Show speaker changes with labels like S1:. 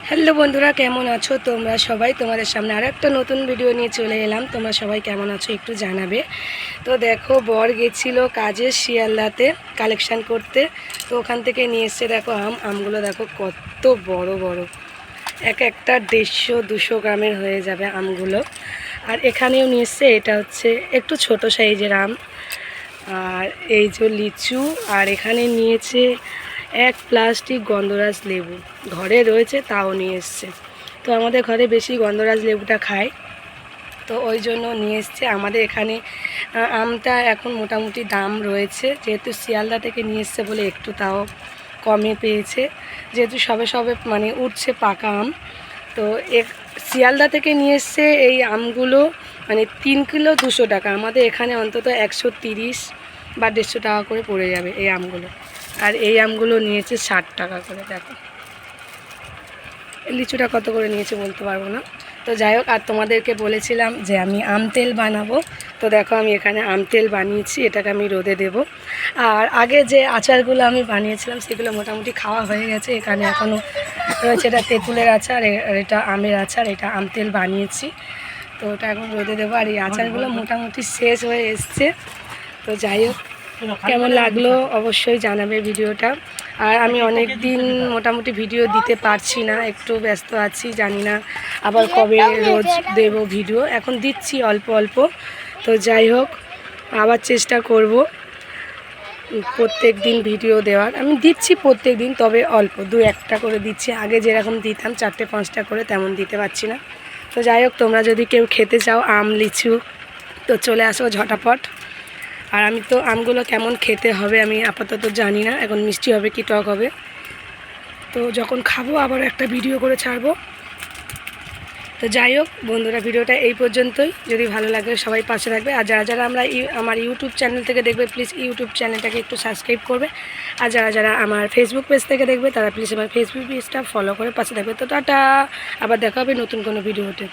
S1: Hello বন্ধুরা, কেমন আছো তোমরা সবাই? তোমাদের সামনে আরও একটা নতুন ভিডিও নিয়ে চলে এলাম। তোমরা সবাই কেমন আছো একটু জানাবে। তো দেখো, বর গেছিলো কাজে শিয়ালদাতে কালেকশান করতে। তো ওখান থেকে নিয়ে এসছে দেখো আমগুলো দেখো কত বড় বড়, এক একটা 150-200 গ্রামের হয়ে যাবে আমগুলো। আর এখানেও নিয়ে এসছে, এটা হচ্ছে একটু ছোট সাইজের আম। আর এই যে লিচু, আর এখানে নিয়েছে এক প্লাস্টিক গন্ধরাজ লেবু, ঘরে রয়েছে তাও নিয়ে এসছে। তো আমাদের ঘরে বেশি গন্ধরাজ লেবুটা খায়, তো ওই জন্য নিয়ে এসছে। আমাদের এখানে আমটা এখন মোটামুটি দাম রয়েছে, যেহেতু শিয়ালদা থেকে নিয়ে এসছে বলে একটু তাও কমে পেয়েছে, যেহেতু সবে সবে মানে উঠছে পাকা আম। তো শিয়ালদা থেকে নিয়ে এসছে এই আমগুলো, মানে 3 কিলো 200 টাকা। আমাদের এখানে অন্তত 130 বা 150 টাকা করে পড়ে যাবে এই আমগুলো। আর এই আমগুলো নিয়েছে 60 টাকা করে। দেখো লিচুটা কত করে নিয়েছে বলতে পারবো না। তো যাই হোক, আর তোমাদেরকে বলেছিলাম যে আমি আম তেল বানাবো। তো দেখো আমি এখানে আম তেল বানিয়েছি, এটাকে আমি রোদে দেব। আর আগে যে আচারগুলো আমি বানিয়েছিলাম সেগুলো মোটামুটি খাওয়া হয়ে গেছে। এখানে এখনও রয়েছে, এটা তেঁতুলের আচার, আর এটা আমের আচার, এটা আম তেল বানিয়েছি। তো ওটা এখন রোদে দেবো। আর এই আচারগুলো মোটামুটি শেষ হয়ে এসছে। তো যাই হোক, কেমন লাগলো অবশ্যই জানাবে ভিডিওটা। আর আমি অনেক দিন মোটামুটি ভিডিও দিতে পারছি না, একটু ব্যস্ত আছি, জানি না আবার কবে রোজ দেব ভিডিও। এখন দিচ্ছি অল্প অল্প। তো যাই হোক, আবার চেষ্টা করব প্রত্যেক দিন ভিডিও দেওয়ার। আমি দিচ্ছি প্রত্যেক দিন, তবে অল্প 2-1টা করে দিচ্ছি। আগে যেরকম দিতাম 4-5টা করে, তেমন দিতে পারছি না। তো যাই হোক, তোমরা যদি কেউ খেতে চাও আম লিচু, তো চলে আসো ঝটাপট। আর আমি তো আমগুলো কেমন খেতে হবে আমি আপাতত জানি না, এখন মিষ্টি হবে কি টক হবে। তো যখন খাবো আবার একটা ভিডিও করে ছাড়বো। তো যাই হোক বন্ধুরা, ভিডিওটা এই পর্যন্তই। যদি ভালো লাগে সবাই পাশে থাকবে। আর যারা যারা আমার ইউটিউব চ্যানেল থেকে দেখবে, প্লিজ ইউটিউব চ্যানেলটাকে একটু সাবস্ক্রাইব করবে। আর যারা যারা আমার ফেসবুক পেজ থেকে দেখবে, তারা প্লিজ আমার ফেসবুক পেজটা ফলো করে পাশে থাকবে। তো টাটা, আবার দেখা হবে নতুন কোনো ভিডিওতে।